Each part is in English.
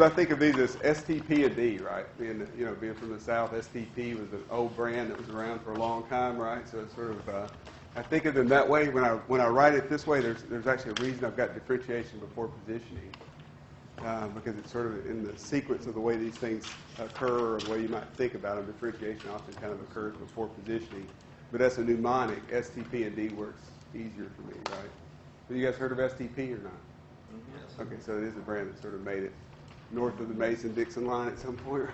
I think of these as STP and D, right? Being from the South, STP was an old brand that was around for a long time, right? So it's sort of, I think of them that way. When I write it this way, there's actually a reason I've got differentiation before positioning, because it's sort of in the sequence of the way these things occur, or the way you might think about them. Differentiation often kind of occurs before positioning, but that's a mnemonic. STP and D works easier for me, right? Have you guys heard of STP or not? Yes. Okay, so it is a brand that sort of made it north of the Mason-Dixon line at some point.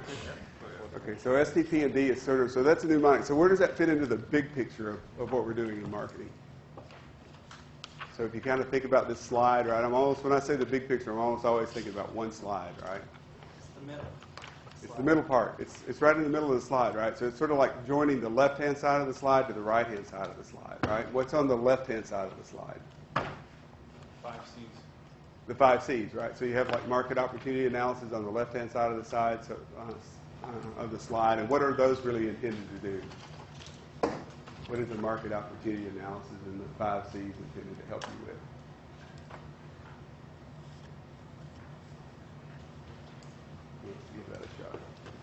Okay, so STP and D is sort of, so that's a mnemonic. So where does that fit into the big picture of what we're doing in marketing? So if you kind of think about this slide, right, when I say the big picture, I'm almost always thinking about one slide, right? It's the middle. It's the middle part. It's right in the middle of the slide, right? So it's sort of like joining the left-hand side of the slide to the right-hand side of the slide, right? What's on the left-hand side of the slide? 5 C's. The 5 C's, right? So you have like market opportunity analysis on the left-hand side of the slide, and what are those really intended to do? What is the market opportunity analysis and the 5 C's intended to help you with? Let's give that a shot.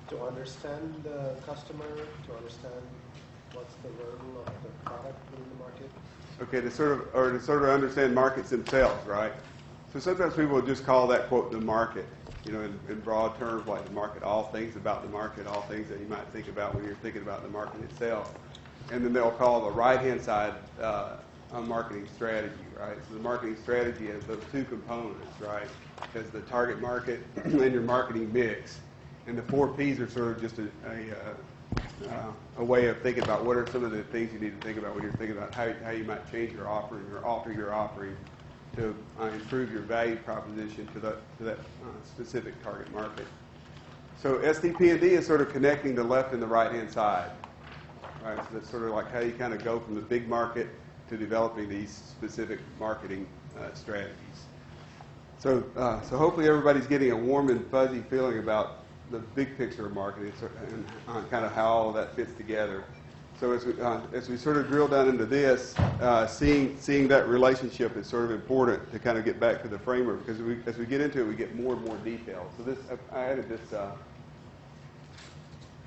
To understand the customer, to understand what's the role of the product in the market. Okay, to sort of understand markets themselves, right? So sometimes people will just call that, quote, the market, in broad terms, like the market, all things about the market, all things that you might think about when you're thinking about the market itself. And then they'll call the right-hand side a marketing strategy, right? So the marketing strategy has those two components, right? Has the target market and your marketing mix. And the 4 Ps are sort of just a way of thinking about what are some of the things you need to think about when you're thinking about how you might change your offering or alter your offering to improve your value proposition to that specific target market. So STP and D is sort of connecting the left and the right-hand side, right? So that's sort of like how you kind of go from the big market to developing these specific marketing strategies. So hopefully everybody's getting a warm and fuzzy feeling about the big picture of marketing and kind of how all of that fits together. So as we sort of drill down into this, seeing that relationship is sort of important to kind of get back to the framework, because as we get into it, we get more and more detail. So I added this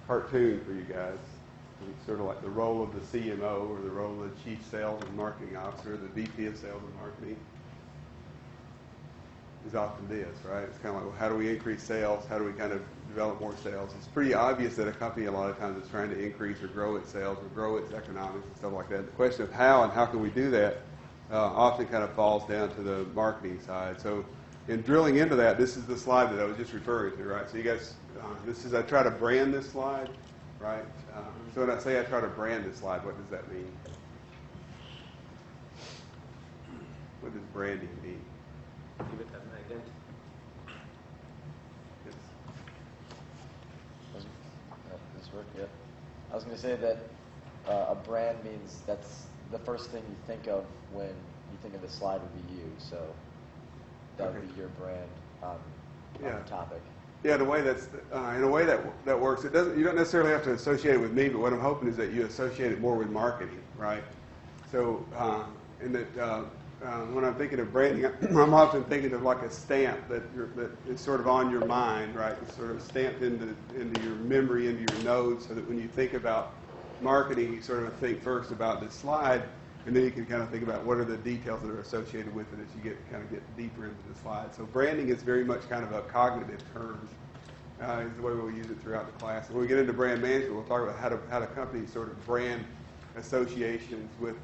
cartoon for you guys. It's sort of like the role of the CMO or the role of the Chief Sales and Marketing Officer, the VP of Sales and Marketing. Is often this, right? It's kind of like, well, how do we increase sales? How do we kind of develop more sales? It's pretty obvious that a company a lot of times is trying to increase or grow its sales or grow its economics and stuff like that. The question of how and how can we do that often kind of falls down to the marketing side. So in drilling into that, this is the slide that I was just referring to, right? So you guys, I try to brand this slide, right? So when I say I try to brand this slide, what does that mean? What does branding mean? Give it an identity. Yes. Does this work? Yeah. I was going to say that a brand means that's the first thing you think of when you think of the slide would be you. So that would be your brand on the topic. Yeah, the way that's in a way that works. You don't necessarily have to associate it with me, but what I'm hoping is that you associate it more with marketing, right? So when I'm thinking of branding, I'm often thinking of like a stamp that is sort of on your mind, right? It's sort of stamped into your memory, into your notes, so that when you think about marketing, you sort of think first about this slide, and then you can kind of think about what are the details that are associated with it as you get deeper into the slide. So branding is very much kind of a cognitive term, is the way we'll use it throughout the class. And when we get into brand management, we'll talk about how do companies sort of brand associations with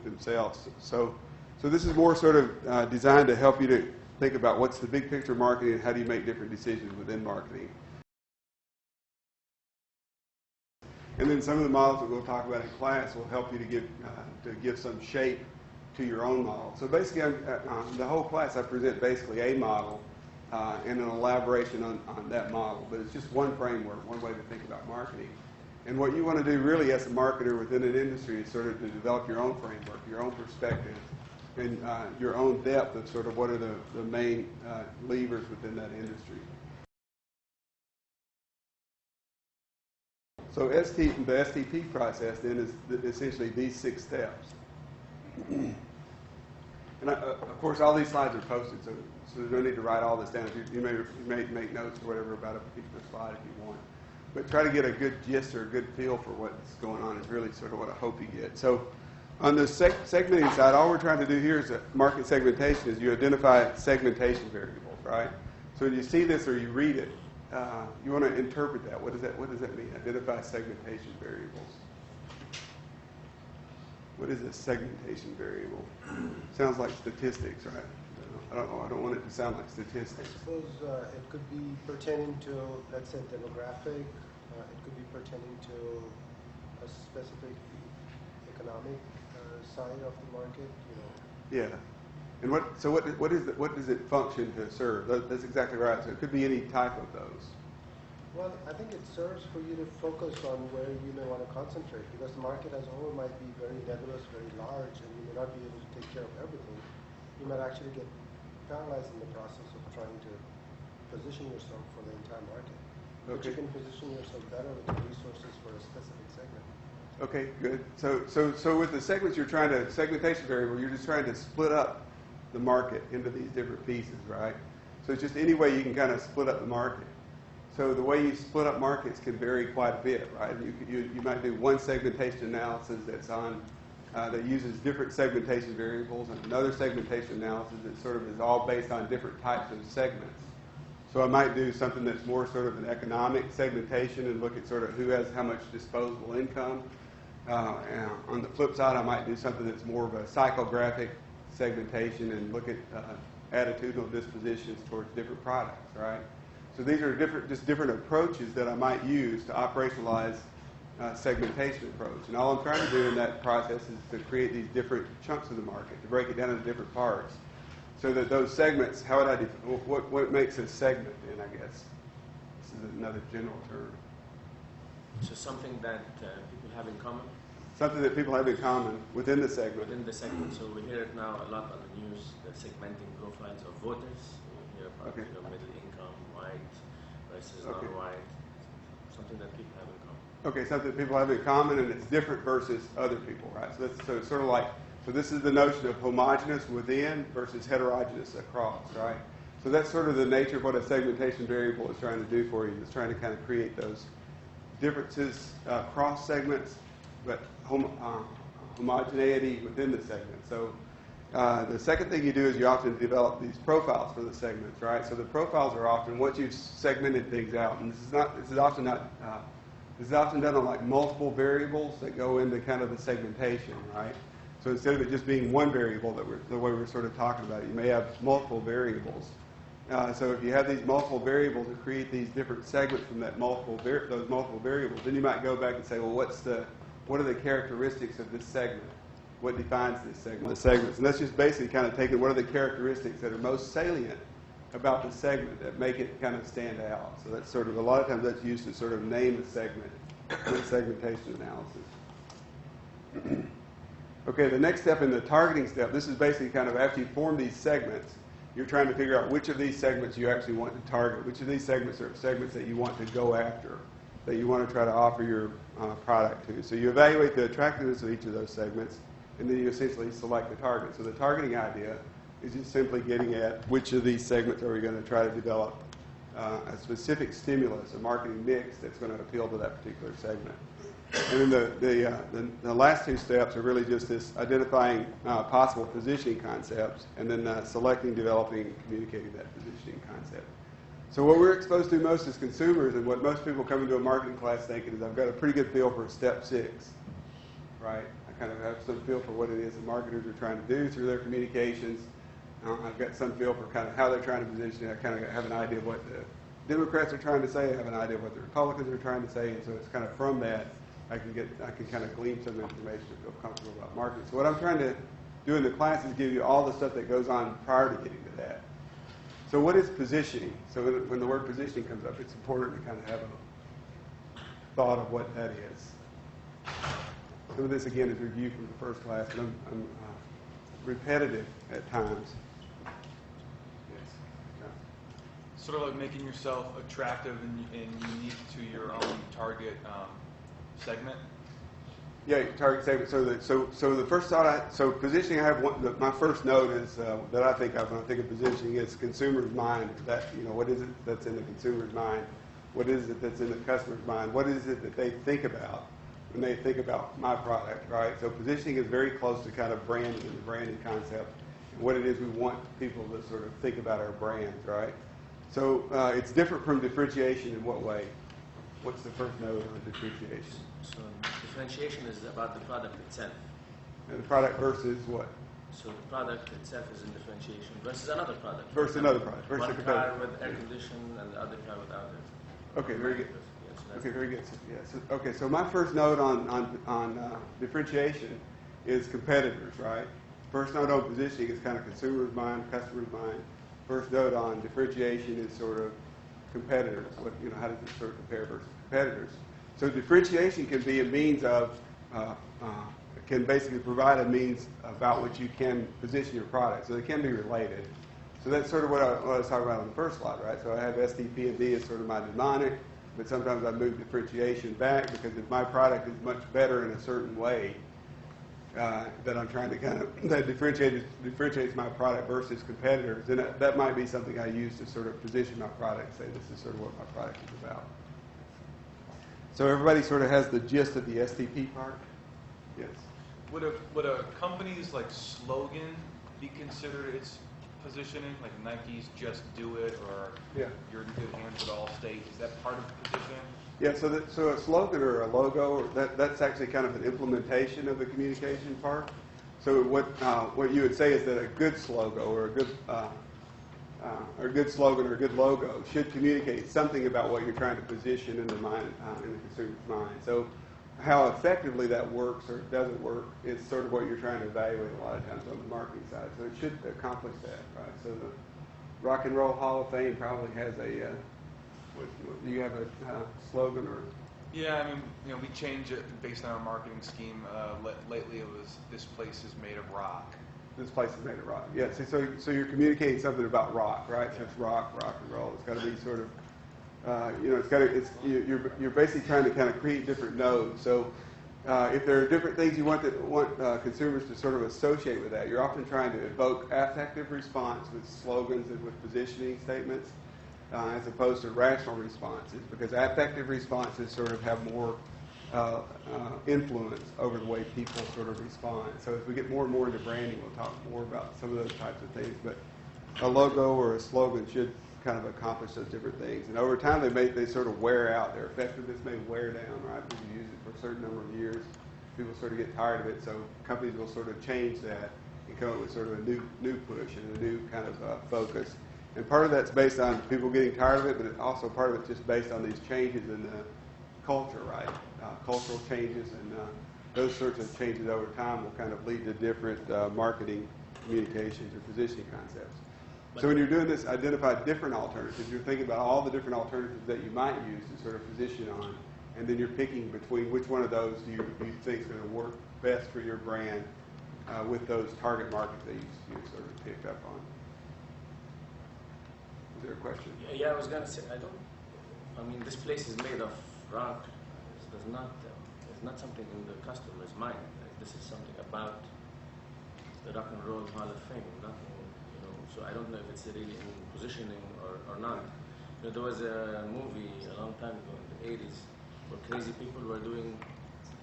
themselves. So this is more sort of designed to help you to think about what's the big picture of marketing and how do you make different decisions within marketing. And then some of the models that we'll talk about in class will help you to give some shape to your own model. So basically, the whole class I present basically a model and an elaboration on that model. But it's just one framework, one way to think about marketing. And what you want to do really as a marketer within an industry is sort of to develop your own framework, your own perspective, and your own depth of sort of what are the main levers within that industry. So the STP process then is essentially these 6 steps. And of course, all these slides are posted, so there's no need to write all this down. You may make notes or whatever about a particular slide if you want. But try to get a good gist or a good feel for what's going on is really sort of what I hope you get. So on the segmenting side, all we're trying to do here is market segmentation is you identify segmentation variables, right? So when you see this or you read it, you want to interpret that. What does that mean? Identify segmentation variables. What is a segmentation variable? Sounds like statistics, right? I don't know. I don't want it to sound like I statistics. suppose it could be pertaining to, let's say, demographic. It could be pertaining to a specific economic side of the market. Yeah. And what does it function to serve? That's exactly right. So it could be any type of those. Well, I think it serves for you to focus on where you may want to concentrate, because the market as a whole might be very nebulous, very large, and you may not be able to take care of everything. You might actually get paralyzed in the process of trying to position yourself for the entire market. But you can position yourself better with the resources for a specific segment. Okay, good. So with the segments segmentation variable, you're just trying to split up the market into these different pieces, right? So it's just any way you can kind of split up the market. So the way you split up markets can vary quite a bit, right? You might do one segmentation analysis that uses different segmentation variables, and another segmentation analysis that sort of is all based on different types of segments. So I might do something that's more sort of an economic segmentation and look at sort of who has how much disposable income. And on the flip side, I might do something that's more of a psychographic segmentation and look at attitudinal dispositions towards different products, right? So these are different approaches that I might use to operationalize segmentation approach. And all I'm trying to do in that process is to create these different chunks of the market, to break it down into different parts, so that those segments, what makes a segment then, I guess? This is another general term. So something that people have in common? Something that people have in common within the segment. Within the segment. So we hear it now a lot on the news, the segmenting profiles of voters. We hear about middle income, white versus non-white. Something that people have in common. Okay, something that people have in common, and it's different versus other people, right? So it's sort of like, so this is the notion of homogeneous within versus heterogeneous across, right? So that's sort of the nature of what a segmentation variable is trying to do for you. It's trying to kind of create those differences across segments, but homogeneity within the segment. So the second thing you do is you often develop these profiles for the segments, right? So the profiles are often once you've segmented things out, and this is often done on like multiple variables that go into kind of the segmentation, right? So instead of it just being one variable the way we're sort of talking about it, you may have multiple variables. So if you have these multiple variables to create these different segments from those multiple variables, then you might go back and say, well, what are the characteristics of this segment? What defines this segment? The segments, and that's just basically kind of taking what are the characteristics that are most salient about the segment that make it kind of stand out. So that's sort of a lot of times that's used to sort of name a segment in segmentation analysis. Okay, the next step in the targeting step, this is basically kind of after you form these segments, you're trying to figure out which of these segments you actually want to target, which of these segments are segments that you want to go after, that you want to try to offer your product to. So you evaluate the attractiveness of each of those segments, and then you essentially select the target. So the targeting idea is just simply getting at which of these segments are we going to try to develop a specific stimulus, a marketing mix that's going to appeal to that particular segment. And then the last two steps are really just this identifying possible positioning concepts, and then selecting, developing, and communicating that positioning concept. So what we're exposed to most as consumers, and what most people come into a marketing class thinking is, I've got a pretty good feel for step 6, right? I kind of have some feel for what it is that marketers are trying to do through their communications. I've got some feel for kind of how they're trying to position it. I kind of have an idea of what the Democrats are trying to say. I have an idea of what the Republicans are trying to say, and so it's kind of from that I can kind of glean some information to feel comfortable about marketing. So what I'm trying to doing the classes give you all the stuff that goes on prior to getting to that. So what is positioning? So when the word positioning comes up, it's important to kind of have a thought of what that is. Some of this, again, is review from the first class, and I'm repetitive at times. Yes. Sort of like making yourself attractive and unique to your own target segment. Yeah, target segment. So the first thought, so positioning. I have one. My first note is that I think of when I think of positioning is consumer's mind. That what is it that's in the consumer's mind? What is it that's in the customer's mind? What is it that they think about when they think about my product? Right. So positioning is very close to kind of branding and the branding concept, and what it is we want people to sort of think about our brands. Right. So it's different from differentiation in what way? What's the first note on differentiation? So differentiation is about the product itself. And the product versus what? So the product itself is in differentiation versus another product. Versus another product. Versus one a competitor. car with air conditioning and the other car without it. Okay, very good. Yes, so Okay, very good. So, yeah, okay, so my first note on differentiation is competitors, right? First note on positioning is kind of consumer's mind, customer's mind. First note on differentiation is sort of competitors. What how does it sort of compare versus competitors? So differentiation can be a means of, can basically provide a means about which you can position your product. So they can be related. So that's sort of what I was talking about on the first slide, right? So I have STP and D as sort of my mnemonic, but sometimes I move differentiation back because if my product is much better in a certain way, that I'm trying to kind of, that differentiates my product versus competitors, and that might be something I use to sort of position my product, say this is sort of what my product is about. So everybody sort of has the gist of the STP part? Yes. Would a company's like slogan be considered its positioning, like Nike's "Just Do It" or Yeah. "You're in good hands at all states"? Is that part of the positioning? Yeah, so a slogan or a logo, that's actually kind of an implementation of the communication part. So what you would say is that a good slogan or a good slogan or a good logo should communicate something about what you're trying to position in the mind, in the consumer's mind. So how effectively that works or doesn't work is sort of what you're trying to evaluate a lot of times on the marketing side. So it should accomplish that, right? So the Rock and Roll Hall of Fame probably has a do you have a slogan or? Yeah, I mean, we change it based on our marketing scheme. Lately, it was "This place is made of rock." This place is made of rock. Yeah. So you're communicating something about rock, right? So it's rock and roll. It's got to be sort of, you're basically trying to kind of create different nodes. So if there are different things you want consumers to sort of associate with that, you're often trying to evoke affective response with slogans and with positioning statements. As opposed to rational responses, because affective responses sort of have more influence over the way people sort of respond. So as we get more and more into branding, we'll talk more about some of those types of things. But a logo or a slogan should kind of accomplish those different things. And over time, they sort of wear out. Their effectiveness may wear down, right? People use it for a certain number of years. People sort of get tired of it. So companies will sort of change that and come up with sort of a new push and a new kind of focus. And part of that's based on people getting tired of it, but also part of it's just based on these changes in the culture, right? Cultural changes and those sorts of changes over time will kind of lead to different marketing communications or positioning concepts. So when you're doing this, identify different alternatives. You're thinking about all the different alternatives that you might use to sort of position on, and then you're picking between which one of those do you think is going to work best for your brand with those target markets that you sort of picked up on. Is there a question? Yeah, I was going to say, this place is made of rock. It's not something in the customer's mind. This is something about the Rock and Roll Hall of Fame. Nothing, so I don't know if it's really in positioning or not. There was a movie a long time ago in the 80s where crazy people were doing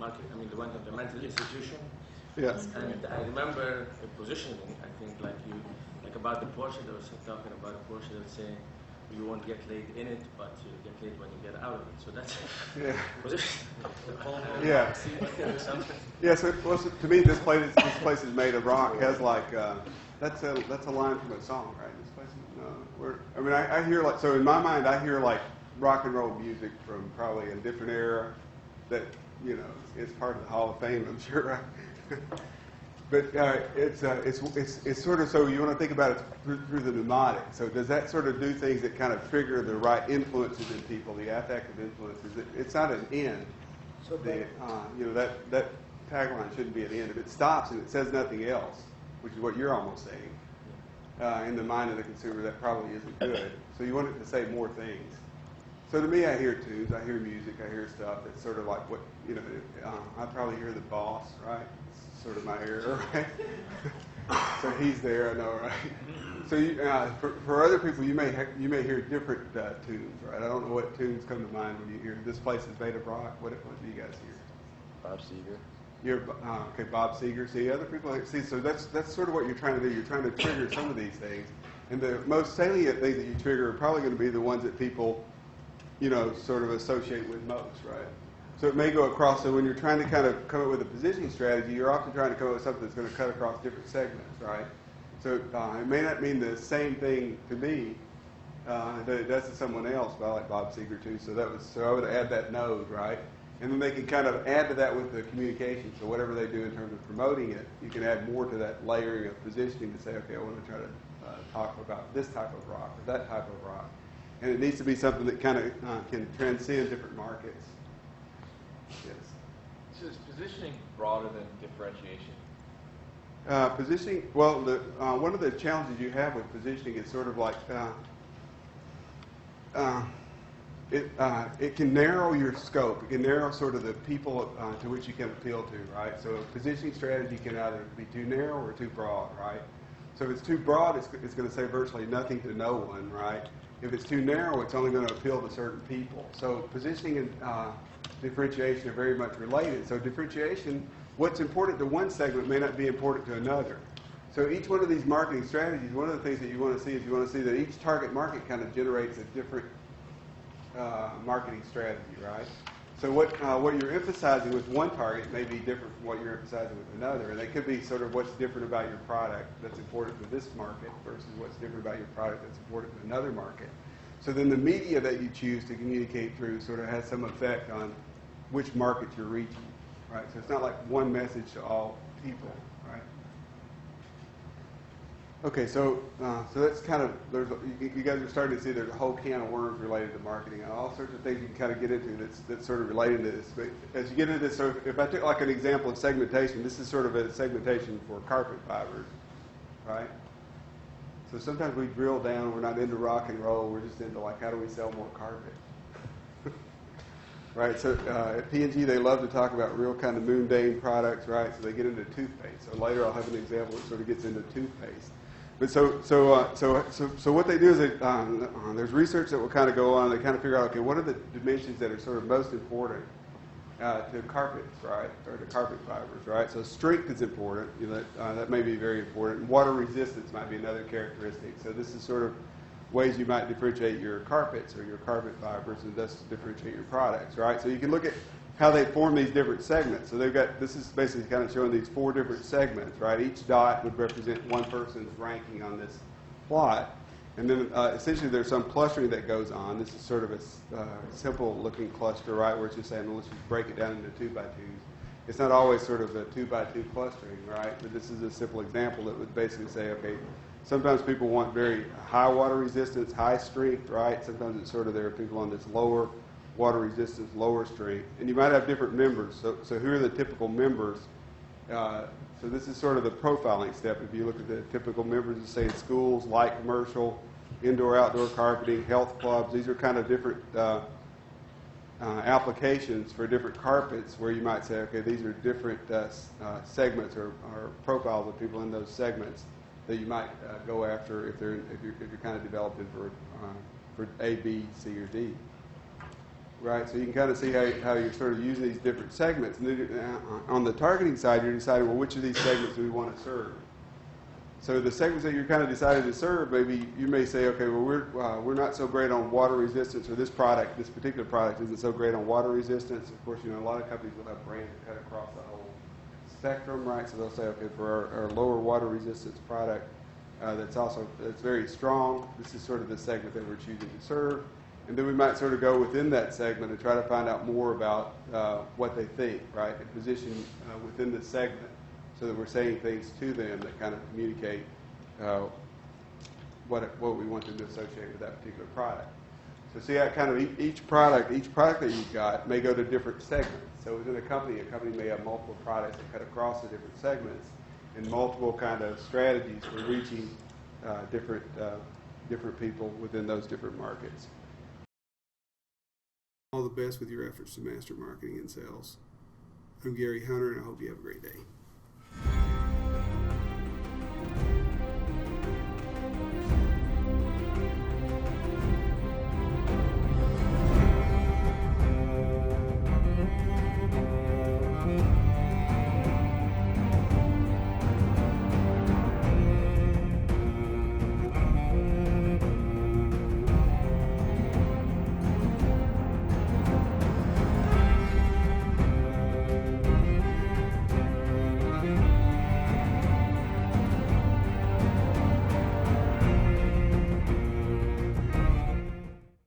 marketing. They went to the mental institution. Yes. And I remember positioning, I think, like about the Porsche, they were talking about a Porsche, they would say, you won't get laid in it, but you'll get laid when you get out of it. So that's position. Yeah. Yeah. So to me, this place is made of rock. Has like that's a line from a song, right? This place is I hear so in my mind I hear like rock and roll music from probably a different era that is part of the Hall of Fame. I'm sure. Right? But it's sort of, so you want to think about it through the mnemonic. So does that sort of do things that kind of trigger the right influences in people, the affective influences? It's not an end. So That tagline shouldn't be an end. If it stops and it says nothing else, which is what you're almost saying, in the mind of the consumer, that probably isn't good. So you want it to say more things. So to me, I hear tunes, I hear music, I hear stuff that's sort of like what, I probably hear the boss, right? It's sort of my ear, right? So he's there, I know, right? So for other people, you may hear different tunes, right? I don't know what tunes come to mind when you hear this place is made of rock. What do you guys hear? Bob Seger. Okay, Bob Seger. See, other people so that's sort of what you're trying to do. You're trying to trigger some of these things, and the most salient things that you trigger are probably going to be the ones that people, sort of associate with most, right? So it may go across. So when you're trying to kind of come up with a positioning strategy, you're often trying to come up with something that's going to cut across different segments, right? So it may not mean the same thing to me that it does to someone else, but I like Bob Seger too. So I would add that node, right? And then they can kind of add to that with the communication. So whatever they do in terms of promoting it, you can add more to that layering of positioning to say, okay, I want to try to talk about this type of rock or that type of rock. And it needs to be something that kind of can transcend different markets. Yes. So is positioning broader than differentiation? Positioning, well, one of the challenges you have with positioning is sort of like it can narrow your scope. It can narrow sort of the people to which you can appeal to, right? So a positioning strategy can either be too narrow or too broad, right? So if it's too broad, it's going to say virtually nothing to no one, right? If it's too narrow, it's only going to appeal to certain people. So positioning and differentiation are very much related. So differentiation, what's important to one segment may not be important to another. So each one of these marketing strategies, one of the things that you want to see is you want to see that each target market kind of generates a different marketing strategy, right? So what you're emphasizing with one target may be different from what you're emphasizing with another, and it could be sort of what's different about your product that's important to this market versus what's different about your product that's important to another market. So then the media that you choose to communicate through sort of has some effect on which market you're reaching, right? So it's not like one message to all people, right? Okay, so that's kind of, you guys are starting to see there's a whole can of worms related to marketing and all sorts of things you can kind of get into that's sort of related to this. But as you get into this, so if I took like an example of segmentation, this is sort of a segmentation for carpet fibers, right? So sometimes we drill down, we're not into rock and roll, we're just into like how do we sell more carpet? Right, so at P&G they love to talk about real kind of mundane products, right? So they get into toothpaste. So later I'll have an example that sort of gets into toothpaste. But so what they do is there's research that will kind of go on. They kind of figure out, okay, what are the dimensions that are sort of most important to carpets, right, or to carpet fibers, right? So strength is important. That may be very important. Water resistance might be another characteristic. So this is sort of ways you might differentiate your carpets or your carpet fibers and thus differentiate your products, right? So you can look at how they form these different segments. So this is basically kind of showing these 4 different segments, right? Each dot would represent one person's ranking on this plot. And then essentially there's some clustering that goes on. This is sort of a simple looking cluster, right, where it's just saying, well, let's just break it down into 2x2s. It's not always sort of a 2x2 clustering, right? But this is a simple example that would basically say, okay, sometimes people want very high water resistance, high strength, right? Sometimes it's sort of there are people on this lower water resistance, lower strength. And you might have different members. So who are the typical members? So this is sort of the profiling step. If you look at the typical members, say in schools, light commercial, indoor-outdoor carpeting, health clubs, these are kind of different applications for different carpets where you might say, okay, these are different segments or profiles of people in those segments that you might go after if you're kind of developing for A, B, C, or D. Right, so you can kind of see how you're sort of using these different segments. And then, on the targeting side, you're deciding, well, which of these segments do we want to serve? So the segments that you're kind of deciding to serve, maybe you may say, okay, well, we're not so great on water resistance, or this particular product isn't so great on water resistance. Of course, a lot of companies will have brands that cut across the whole spectrum, right? So they'll say, okay, for our lower water resistance product, that's very strong. This is sort of the segment that we're choosing to serve. And then we might sort of go within that segment and try to find out more about what they think, right, and position within the segment so that we're saying things to them that kind of communicate what we want them to associate with that particular product. So see how kind of each product that you've got may go to different segments. So within a company may have multiple products that cut across the different segments and multiple kind of strategies for reaching different people within those different markets. All the best with your efforts to master marketing and sales. I'm Gary Hunter, and I hope you have a great day.